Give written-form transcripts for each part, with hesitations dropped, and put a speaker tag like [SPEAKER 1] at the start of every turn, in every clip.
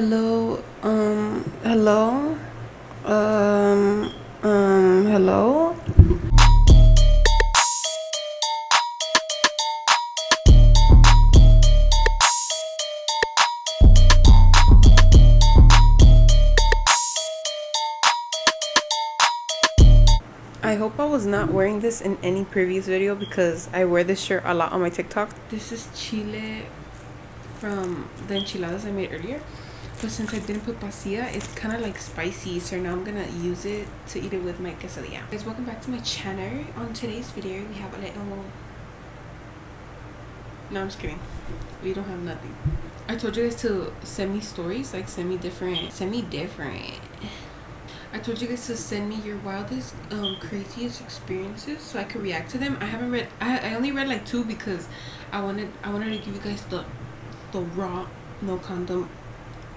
[SPEAKER 1] Hello, hello. I hope I was not wearing this in any previous video because I wear this shirt a lot on my TikTok. This is chile from the enchiladas I made earlier. But since I didn't put pasilla, it's kind of like spicy, so now I'm gonna use it to eat it with my quesadilla. Guys, welcome back to my channel. On today's video, we have a little... No, I'm just kidding. We don't have nothing. I told you guys to send me stories, like send me different. I told you guys to send me your wildest, craziest experiences so I could react to them. I haven't read. I only read like 2 because I wanted to give you guys the raw, no condom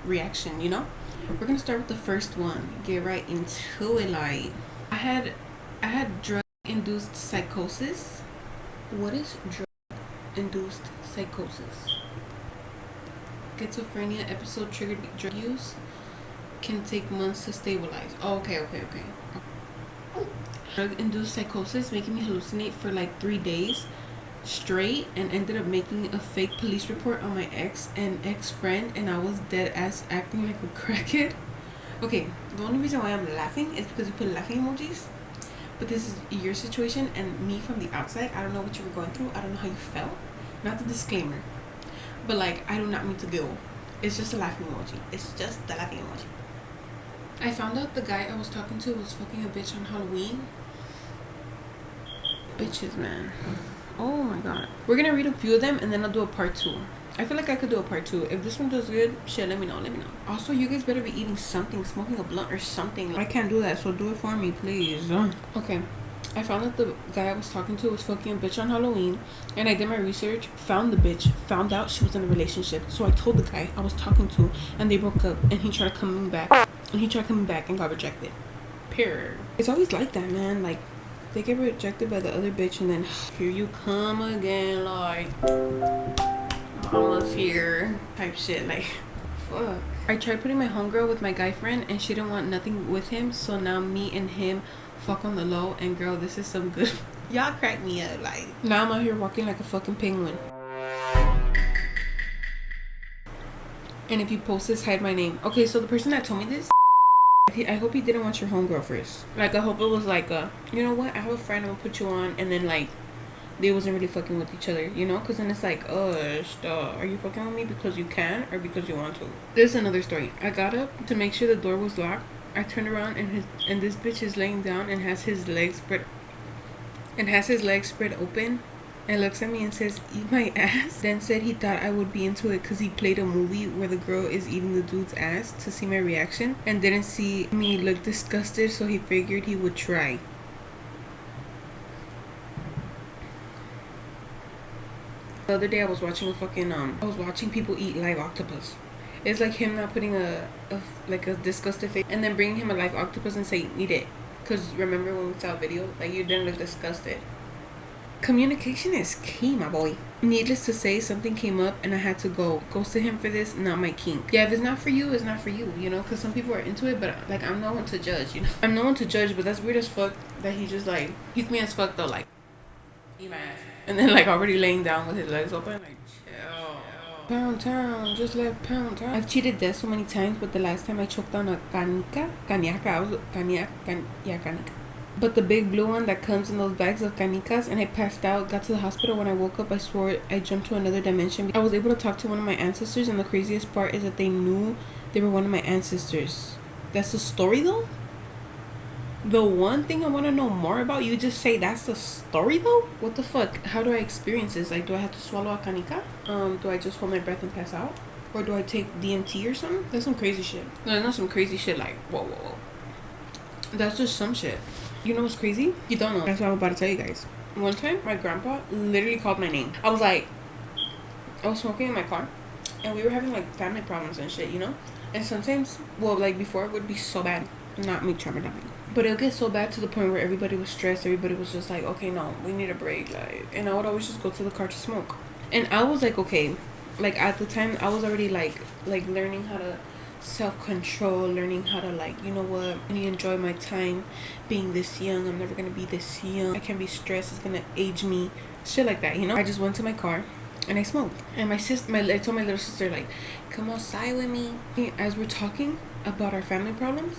[SPEAKER 1] reaction, you know. We're gonna start with the first one. Get right into it. Like I had drug induced psychosis. What is drug induced psychosis? Schizophrenia episode triggered drug use, can take months to stabilize. Oh, okay. Drug induced psychosis, making me hallucinate for like 3 days straight, and ended up making a fake police report on my ex and ex-friend, and I was dead ass acting like a crackhead. Okay, the only reason why I'm laughing is because you put laughing emojis, but this is your situation, and me from the outside, I don't know what you were going through, I don't know how you felt. Not the disclaimer, but like, I do not mean to giggle. It's just a laughing emoji. It's just the laughing emoji. I found out the guy I was talking to was fucking a bitch on Halloween. Bitches, man. Oh my god. We're gonna read a few of them and then I'll do a part 2. I feel like I could do a part 2. If this one does good, shit, let me know. Also, you guys better be eating something, smoking a blunt or something. I can't do that, so do it for me, please. Okay. I found that the guy I was talking to was fucking a bitch on Halloween, and I did my research, found the bitch, found out she was in a relationship. So I told the guy I was talking to, and they broke up, and he tried coming back and got rejected. Period. It's always like that, man. Like, they get rejected by the other bitch, and then here you come again, like, almost here type shit. Like, fuck. I tried putting my homegirl with my guy friend, and she didn't want nothing with him, so now me and him fuck on the low, and girl, this is some good. Y'all crack me up. Like, now I'm out here walking like a fucking penguin. And if you post this, hide my name. Okay, so the person that told me this, I hope he didn't want your homegirl first. Like, I hope it was like you know what, I have a friend, I'm gonna put you on, and then like they wasn't really fucking with each other, you know? Because then it's like, are you fucking with me because you can or because you want to? This is another story. I got up to make sure the door was locked. I turned around and this bitch is laying down and has his legs spread open, and looks at me and says, "Eat my ass." Then said he thought I would be into it because he played a movie where the girl is eating the dude's ass to see my reaction, and didn't see me look disgusted, so he figured he would try. The other day I was watching people eat live octopus. It's like him not putting a disgusted face and then bringing him a live octopus and say, "Eat it." Because remember when we saw a video, like, you didn't look disgusted. Communication is key, my boy. Needless to say, something came up and I had to go. Ghosted him for this, not my kink. Yeah, if it's not for you, it's not for you, you know? Because some people are into it, but like, I'm no one to judge, you know? I'm no one to judge, but that's weird as fuck that he just like, he's me as fuck though, like, eat my ass. And then like already laying down with his legs open, like, chill. Pound town, just left Pound Town. I've cheated death so many times, but the last time I choked down a canica. But the big blue one that comes in those bags of canicas, and I passed out, got to the hospital. When I woke up, I swore I jumped to another dimension. I was able to talk to one of my ancestors, and the craziest part is that they knew they were one of my ancestors. That's the story though? The one thing I want to know more about, you just say that's the story though? What the fuck? How do I experience this? Like, do I have to swallow a canica? Do I just hold my breath and pass out? Or do I take DMT or something? That's some crazy shit. No, that's not some crazy shit like, whoa. That's just some shit. You know what's crazy? You don't know. That's what I'm about to tell you guys. One time, my grandpa literally called my name. I was smoking in my car, and we were having like family problems and shit, you know? And sometimes, well, like before, it would be so bad. Not me traumatizing. But it'll get so bad to the point where everybody was stressed. Everybody was just like, okay, no, we need a break. Like, and I would always just go to the car to smoke. And I was like, okay, like at the time I was already like learning how to self-control, learning how to, like, you know what, I really enjoy my time being this young. I'm never gonna be this young. I can't be stressed. It's gonna age me. Shit like that, you know. I just went to my car and I smoked. And I told my little sister, like, come outside with me. As we're talking about our family problems,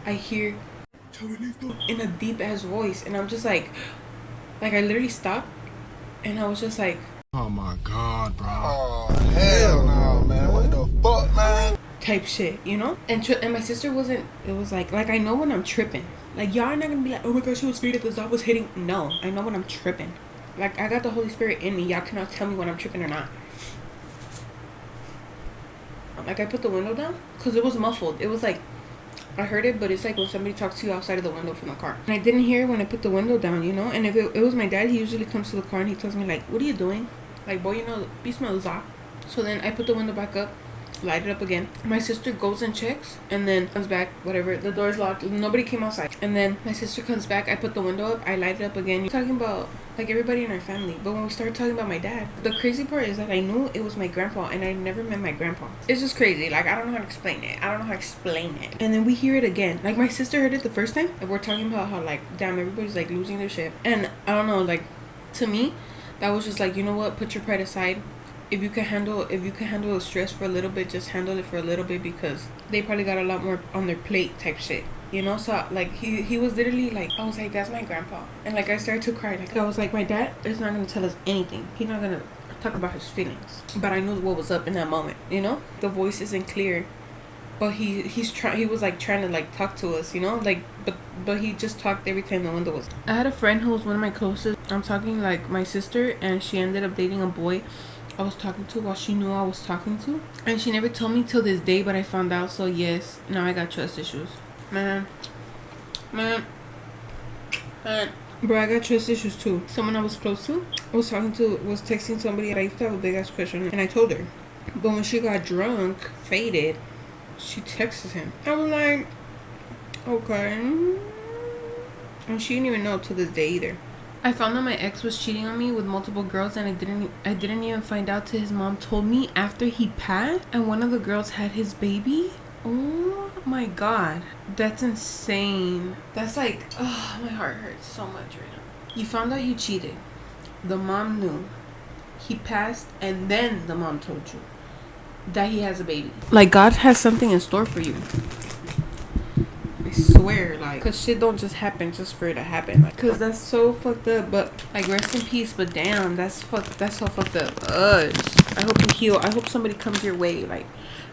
[SPEAKER 1] I hear in a deep ass voice, and I'm just like I literally stopped, and I was just like,
[SPEAKER 2] oh my god, bro. Oh hell no, man. What the fuck, man?
[SPEAKER 1] Type shit, you know. And my sister wasn't. It was like I know when I'm tripping. Like, y'all are not gonna be like, oh my gosh, she was scared that the dog was hitting. No, I know when I'm tripping. Like, I got the Holy Spirit in me. Y'all cannot tell me when I'm tripping or not. Like, I put the window down because it was muffled. It was like, I heard it, but it's like when somebody talks to you outside of the window from the car. And I didn't hear it when I put the window down, you know. And if it was my dad, he usually comes to the car and he tells me, like, what are you doing? Like, boy, you know, be smells off. So then I put the window back up, light it up again. My sister goes and checks and then comes back, whatever. The door's locked. Nobody came outside. And then my sister comes back. I put the window up. I light it up again. You're talking about, like, everybody in our family. But when we started talking about my dad, the crazy part is that I knew it was my grandpa and I never met my grandpa. It's just crazy. Like, I don't know how to explain it. And then we hear it again. Like, my sister heard it the first time. And we're talking about how, like, damn, everybody's, like, losing their shit. And I don't know, like, to me, that was just like, you know what? Put your pride aside. If you can handle the stress for a little bit, just handle it for a little bit, because they probably got a lot more on their plate type shit, you know. So like he was literally like, I was like, that's my grandpa. And like, I started to cry. Like, I was like, my dad is not gonna tell us anything. He's not gonna talk about his feelings. But I knew what was up in that moment, you know. The voice isn't clear, but he was like trying to like talk to us, you know. Like, but he just talked every time the window was. I had a friend who was one of my closest. I'm talking like my sister, and she ended up dating a boy I was talking to while she knew I was talking to. And she never told me till this day, but I found out. So yes, now I got trust issues. Man. Bro, I got trust issues too. Someone I was close to was texting somebody that I used to have a big ass crush on, and I told her. But when she got drunk, faded, she texted him. I was like, okay. And she didn't even know to this day either. I found that my ex was cheating on me with multiple girls, and I didn't even find out till his mom told me after he passed, and one of the girls had his baby. Oh my god, that's insane. That's like, oh, my heart hurts so much right now. You found out you cheated, the mom knew, he passed, and then the mom told you that he has a baby. Like, God has something in store for you. I swear, like, cause shit don't just happen just for it to happen. Like, cause that's so fucked up. But like, rest in peace. But damn, that's so fucked up. I hope you heal. I hope somebody comes your way. Like,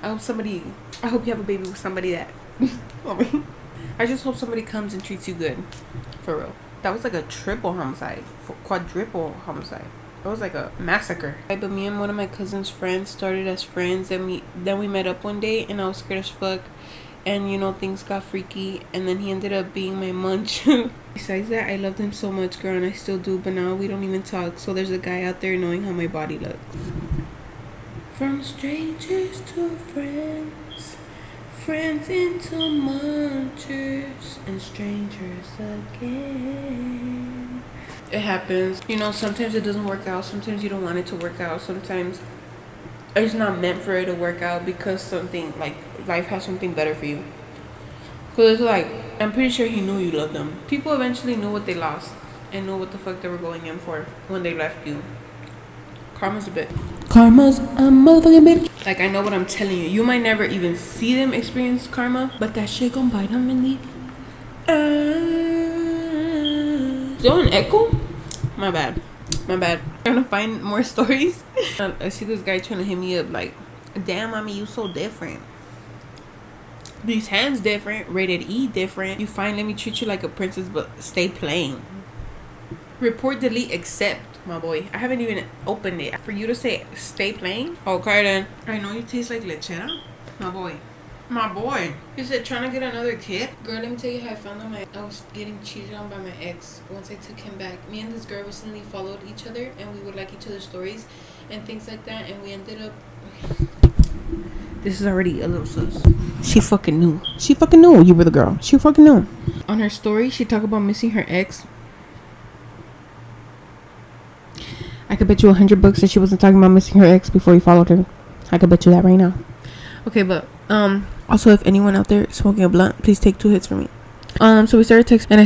[SPEAKER 1] I hope you have a baby with somebody that. I just hope somebody comes and treats you good, for real. That was like a triple homicide, quadruple homicide. It was like a massacre. But me and one of my cousin's friends started as friends, and then we met up one day, and I was scared as fuck. And, you know, things got freaky. And then he ended up being my munch. Besides that, I loved him so much, girl. And I still do. But now we don't even talk. So there's a guy out there knowing how my body looks. From strangers to friends. Friends into munchers. And strangers again. It happens. You know, sometimes it doesn't work out. Sometimes you don't want it to work out. Sometimes it's not meant for it to work out because something, like, life has something better for you. Because, like, I'm pretty sure he knew you loved them. People eventually knew what they lost and knew what the fuck they were going in for when they left you. Karma's a motherfucking bitch. Like, I know what I'm telling you. You might never even see them experience karma, but that shit gonna bite them in the... Is there an echo? My bad. Trying to find more stories. I see this guy trying to hit me up like, damn, mommy, you so different. These hands different. Rated E different. You fine, let me treat you like a princess, but stay playing. Report, delete, accept, my boy. I haven't even opened it. For you to say stay playing? Okay then. I know you taste like lechera. My boy. He said trying to get another kid. Girl, let me tell you how I found out I was getting cheated on by my ex once I took him back. Me and this girl recently followed each other, and we would like each other's stories and things like that, and we ended up... This is already a little sus. She fucking knew you were the girl. She fucking knew. On her story, she talked about missing her ex. I could bet you $100 that she wasn't talking about missing her ex before you followed her. I could bet you that right now. Okay, but Also, if anyone out there smoking a blunt, please take 2 hits from me. So we started texting, and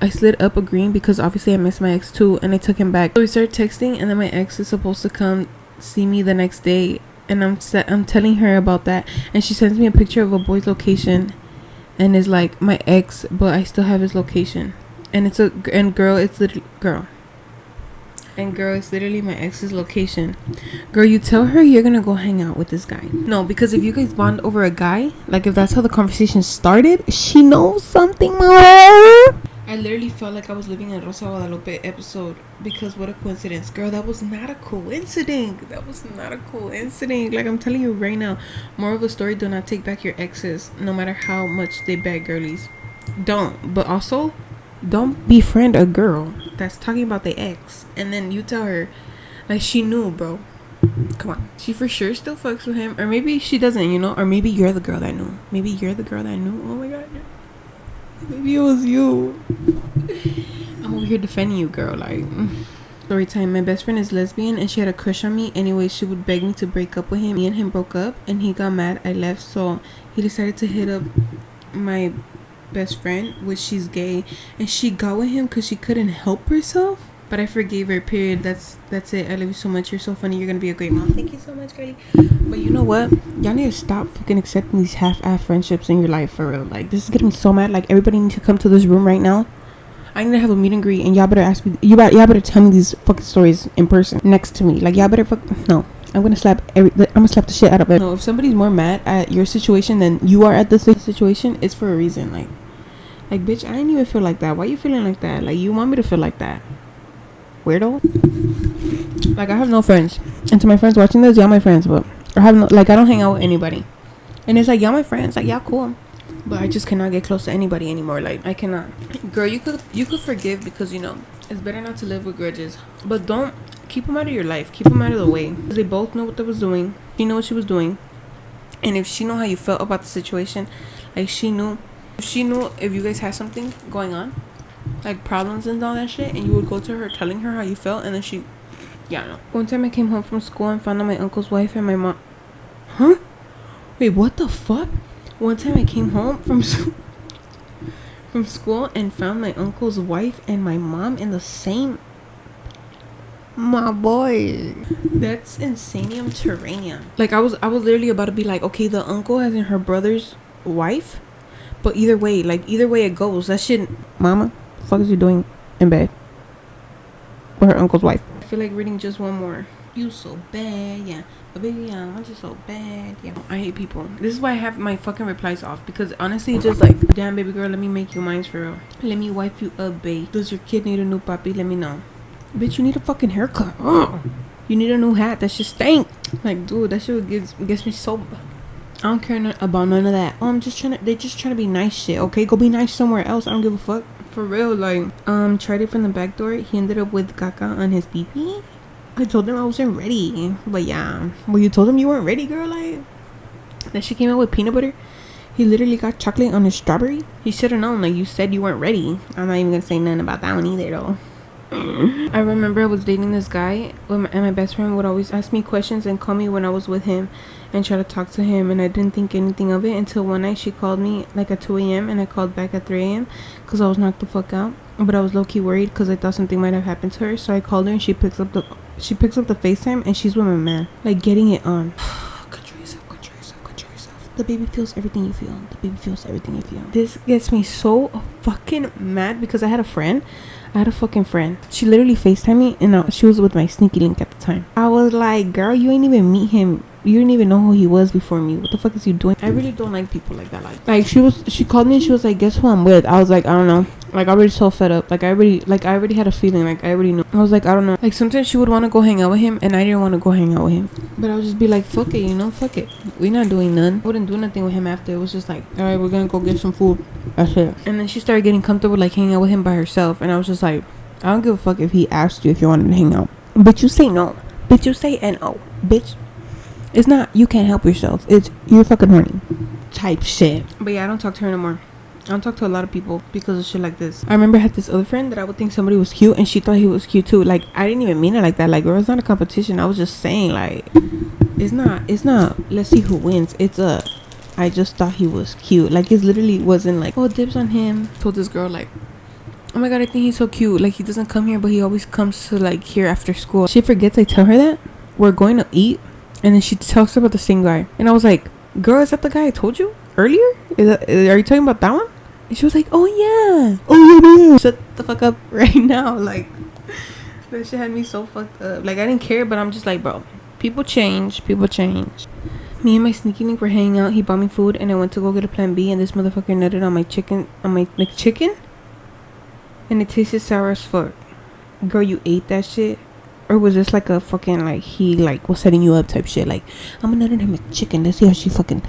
[SPEAKER 1] I slid up a green because obviously I missed my ex too, and I took him back. So we started texting, and then my ex is supposed to come see me the next day, and I'm telling her about that, and she sends me a picture of a boy's location, and is like my ex, but I still have his location, and it's girl, it's literally my ex's location. Girl, you tell her you're gonna go hang out with this guy. No, because if you guys bond over a guy, like if that's how the conversation started, she knows something more. I literally felt like I was living a Rosa Guadalupe episode, because what a coincidence. Girl, that was not a coincidence. Like, I'm telling you right now, moral of the story, do not take back your exes, no matter how much they beg girlies. Don't. But also, don't befriend a girl that's talking about the ex, and then you tell her, like, she knew, bro. Come on. She for sure still fucks with him, or maybe she doesn't, you know, or maybe you're the girl that knew. Oh my god. Maybe it was you. I'm over here defending you, girl. Like, story time. My best friend is lesbian, and she had a crush on me. Anyway, she would beg me to break up with him. Me and him broke up, and he got mad. I left, so he decided to hit up my best friend, which she's gay, and she got with him because she couldn't help herself. But I forgave her, period. That's it. I love you so much. You're so funny. You're gonna be a great mom. Thank you so much, girlie. But you know what? Y'all need to stop fucking accepting these half-ass friendships in your life, for real. Like, this is getting me so mad. Like, everybody needs to come to this room right now. I need to have a meet and greet, and y'all better ask me. Y'all better tell me these fucking stories in person next to me. Like, y'all better no. I'm gonna slap the shit out of it. No, if somebody's more mad at your situation than you are at this situation, it's for a reason. Like, bitch, I didn't even feel like that. Why you feeling like that? Like, you want me to feel like that? Weirdo. Like, I have no friends, and to my friends watching this, y'all my friends, but I don't hang out with anybody, and it's like, y'all my friends, like, y'all cool, but I just cannot get close to anybody anymore. Like, I cannot. Girl, you could forgive, because, you know, it's better not to live with grudges, but don't keep them out of your life. Keep them out of the way, because they both know what they was doing. She knew what she was doing, and if she knew how you felt about the situation, like, she knew if you guys had something going on, like problems and all that shit, and you would go to her telling her how you felt, and then no. One time I came home from school and found out my uncle's wife and my mom. Huh? Wait, what the fuck? One time I came home from school and found my uncle's wife and my mom in the same. My boy, that's insanium terranium. Like, I was literally about to be like, okay, the uncle has in her brother's wife, but either way it goes, that shit. Mama, the fuck is you doing in bed with her uncle's wife? I feel like reading just one more. You so bad, yeah. But baby, yeah, I'm just so bad, yeah. I hate people. This is why I have my fucking replies off, because honestly, it's just like, damn, baby girl, let me make you mine for real. Let me wipe you up, babe. Does your kid need a new puppy? Let me know. Bitch, you need a fucking haircut. Ugh. You need a new hat. That shit stink. Like, dude, that shit gets me so. I don't care about none of that. Oh, they just trying to be nice shit. Okay, go be nice somewhere else. I don't give a fuck. For real, like, tried it from the back door. He ended up with caca on his pee-pee. I told him I wasn't ready. But yeah. Well, you told him you weren't ready, girl. Like, that shit came out with peanut butter. He literally got chocolate on his strawberry. He should have known. Like, you said you weren't ready. I'm not even gonna say nothing about that one either, though. I remember I was dating this guy, and my best friend would always ask me questions and call me when I was with him and try to talk to him, and I didn't think anything of it until one night she called me like at 2 a.m. and I called back at 3 a.m. because I was knocked the fuck out, but I was low-key worried because I thought something might have happened to her. So I called her, and she picks up the FaceTime, and she's with my man, like, getting it on. Control yourself. The baby feels everything you feel. This gets me so fucking mad, because I had a fucking friend. She literally FaceTimed me, and she was with my sneaky link at the time. I was like, girl, you ain't even meet him. You didn't even know who he was before me. What the fuck is you doing? I really don't like people like that. Like she called me and she was like, guess who I'm with? I was like, I don't know. Like, I already so fed up. I already had a feeling. Like, I already knew. I was like, I don't know. Like, sometimes she would want to go hang out with him, and I didn't want to go hang out with him. But I would just be like, fuck it, fuck it. We not doing none. I wouldn't do nothing with him after. It was just like, all right, we're gonna go get some food. That's it. And then she started getting comfortable, like, hanging out with him by herself, and I was just like, I don't give a fuck if he asked you if you wanted to hang out. But you say no. Bitch, you say no. Bitch. It's not, you can't help yourself. It's, you're fucking horny. Type shit. But yeah, I don't talk to her no more. I don't talk to a lot of people because of shit like this. I remember I had this other friend that I would think somebody was cute, and she thought he was cute too. Like, I didn't even mean it like that. Like, girl, it's not a competition. I was just saying, like, it's not let's see who wins. It's I just thought he was cute. Like, it literally wasn't like, oh, dibs on him. Told this girl, like, oh my god, I think he's so cute. Like, he doesn't come here, but he always comes to, like, here after school. She forgets I tell her that we're going to eat, and then she talks about the same guy. And I was like, girl, is that the guy I told you earlier? Are you talking about that one? And she was like, oh yeah, oh yeah. Shut the fuck up right now. Like, that shit had me so fucked up. Like, I didn't care, but I'm just like, bro, people change. Me and my sneaky link were hanging out. He bought me food, and I went to go get a plan B, and this motherfucker nutted on my chicken, chicken, and it tasted sour as fuck. Girl, you ate that shit? Or was this like a fucking, like, he like was setting you up type shit? Like, I'm gonna nut in her chicken. Let's see how she fucking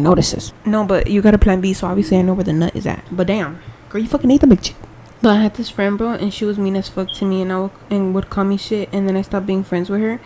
[SPEAKER 1] notices. No, but you got a plan B, so obviously I know where the nut is at. But damn, girl, you fucking ate the big chicken. But I had this friend, bro, and she was mean as fuck to me, and would call me shit, and then I stopped being friends with her.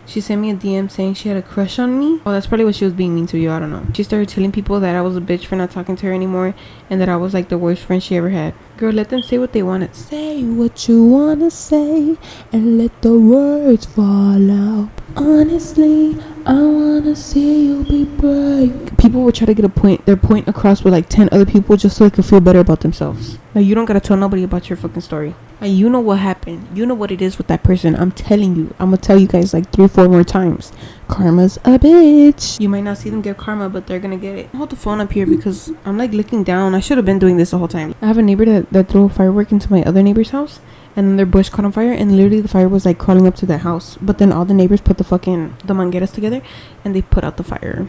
[SPEAKER 1] She sent me a DM saying she had a crush on me. Oh, that's probably what she was being mean to you. I don't know. She started telling people that I was a bitch for not talking to her anymore, and that I was like the worst friend she ever had. Girl, let them say what they want to say. What you want to say, and let the words fall out. Honestly, I want to see you be brave. People would try to get their point across with like 10 other people just so they could feel better about themselves. Like, you don't gotta tell nobody about your fucking story. And you know what happened. You know what it is with that person. I'm telling you. I'm gonna tell you guys like 3-4 more times. Karma's a bitch. You might not see them get karma, but they're gonna get it. Hold the phone up here because I'm like looking down. I should have been doing this the whole time. I have a neighbor that threw a firework into my other neighbor's house, and then their bush caught on fire, and literally the fire was like crawling up to their house. But then all the neighbors put the mangueras together, and they put out the fire.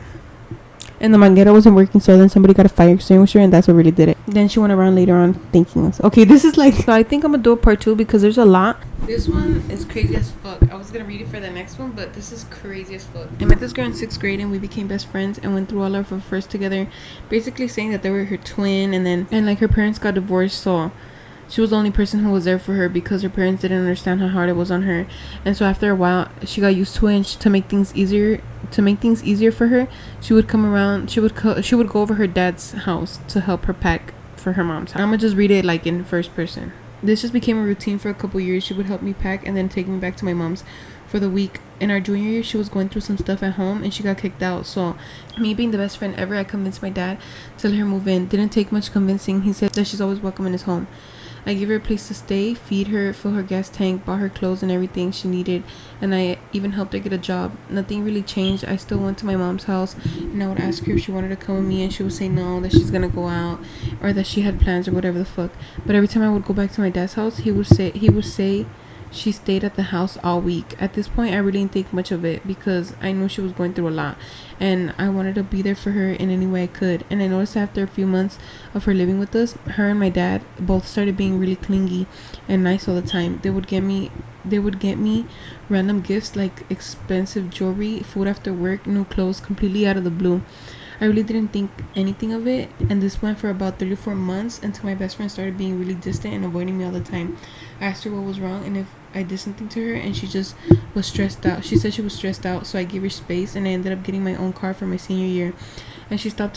[SPEAKER 1] And the manguera wasn't working, so then somebody got a fire extinguisher, and that's what really did it. Then she went around later on thanking us. Okay, this is like, so I think I'm gonna do a part 2 because there's a lot. This one is crazy as fuck. I was gonna read it for the next one, but this is crazy as fuck. I met this girl in 6th grade, and we became best friends and went through all of our first together, basically saying that they were her twin, and like her parents got divorced, so she was the only person who was there for her because her parents didn't understand how hard it was on her. And so after a while, she got used to it, and to make things easier for her, she would come around. She would go over her dad's house to help her pack for her mom's house. I'm gonna just read it like in first person. This just became a routine for a couple years. She would help me pack and then take me back to my mom's for the week. In our junior year, she was going through some stuff at home and she got kicked out. So me being the best friend ever, I convinced my dad to let her move in. Didn't take much convincing. He said that she's always welcome in his home. I gave her a place to stay, feed her, fill her gas tank, bought her clothes and everything she needed, and I even helped her get a job. Nothing really changed. I still went to my mom's house, and I would ask her if she wanted to come with me, and she would say no, that she's gonna go out, or that she had plans or whatever the fuck. But every time I would go back to my dad's house, he would say she stayed at the house all week. At this point, I really didn't think much of it because I knew she was going through a lot, and I wanted to be there for her in any way I could. And I noticed after a few months of her living with us, her and my dad both started being really clingy and nice all the time. They would get me random gifts like expensive jewelry, food after work, new clothes, completely out of the blue. I really didn't think anything of it, and this went for about 3 to 4 months until my best friend started being really distant and avoiding me all the time. I asked her what was wrong and if I did something to her, and she just was stressed out. She said she was stressed out, so I gave her space, and I ended up getting my own car for my senior year. And she stopped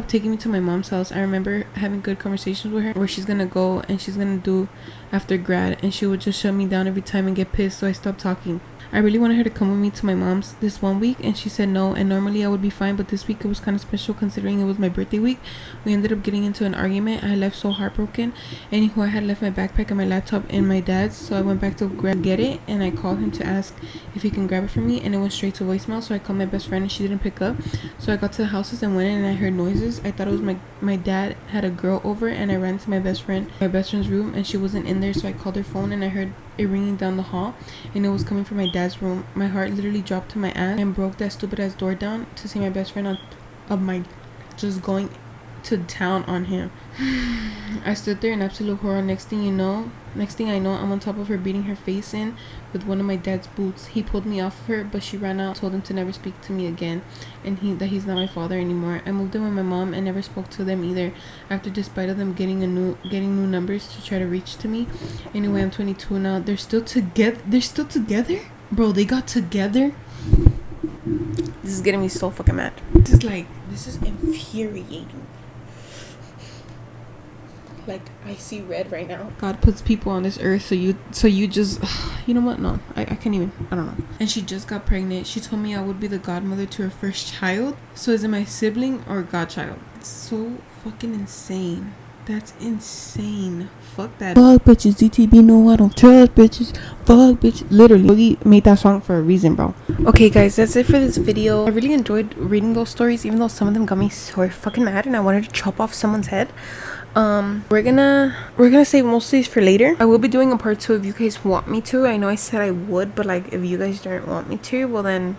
[SPEAKER 1] taking me to my mom's house. I remember having good conversations with her where she's gonna go and she's gonna do after grad, and she would just shut me down every time and get pissed, so I stopped talking. I really wanted her to come with me to my mom's this one week, and she said no, and normally I would be fine, but this week it was kind of special considering it was my birthday week. We ended up getting into an argument. I left so heartbroken. Anywho, I had left my backpack and my laptop in my dad's, so I went back to get it, and I called him to ask if he can grab it for me, and it went straight to voicemail. So I called my best friend and she didn't pick up. So I got to the houses and went in, and I heard noises. I thought it was my dad had a girl over, and I ran to my best friend's room, and she wasn't in there. So I called her phone, and I heard it ringing down the hall, and it was coming from my dad's room. My heart literally dropped to my ass and broke that stupid ass door down to see my best friend just going to town on him. I stood there in absolute horror. Next thing I know, I'm on top of her, beating her face in with one of my dad's boots. He pulled me off of her, but she ran out, told him to never speak to me again, and that he's not my father anymore. I moved in with my mom and never spoke to them either, after despite of them getting new numbers to try to reach to me. Anyway, I'm 22 now. They're still together? Bro, they got together? This is getting me so fucking mad. This is infuriating. Like, I see red right now. God puts people on this earth so you just, you know what? No, I can't even, I don't know. And she just got pregnant. She told me I would be the godmother to her first child. So is it my sibling or godchild? It's so fucking insane. That's insane. Fuck that. Fuck bitches. DTB, no, I don't trust bitches. Fuck bitches. Literally, Boogie made that song for a reason, bro. Okay, guys, that's it for this video. I really enjoyed reading those stories, even though some of them got me so fucking mad and I wanted to chop off someone's head. We're gonna save most of these for later. I will be doing a part 2 if you guys want me to. I know I said I would, but like if you guys don't want me to, well then,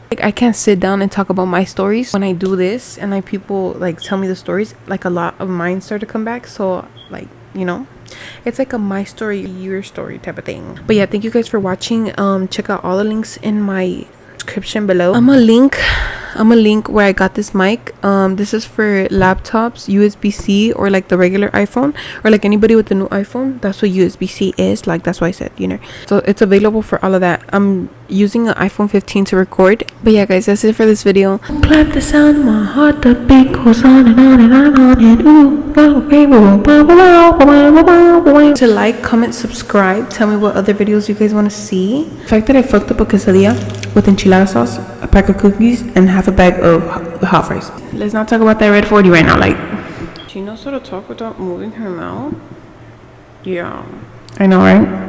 [SPEAKER 1] like, I can't sit down and talk about my stories when I do this, and like people like tell me the stories, like a lot of mine start to come back. So like, you know, it's like a my story, your story type of thing. But yeah, thank you guys for watching. Check out all the links in my description below. I'm a link where I got this mic. This is for laptops, USB-C, or like the regular iPhone, or like anybody with the new iPhone. That's what USB-C is. Like, that's why I said, you know. So it's available for all of that. I'm using an iPhone 15 to record. But yeah, guys, that's it for this video. Clap the sound of my heart, the beat goes on and on and on and ooh. To like, comment, subscribe. Tell me what other videos you guys want to see. The fact that I fucked up a quesadilla with enchilada sauce, a pack of cookies, and half a bag of hot fries. Let's not talk about that red 40 right now. Like, she knows how to talk without moving her mouth. Yeah, I know, right?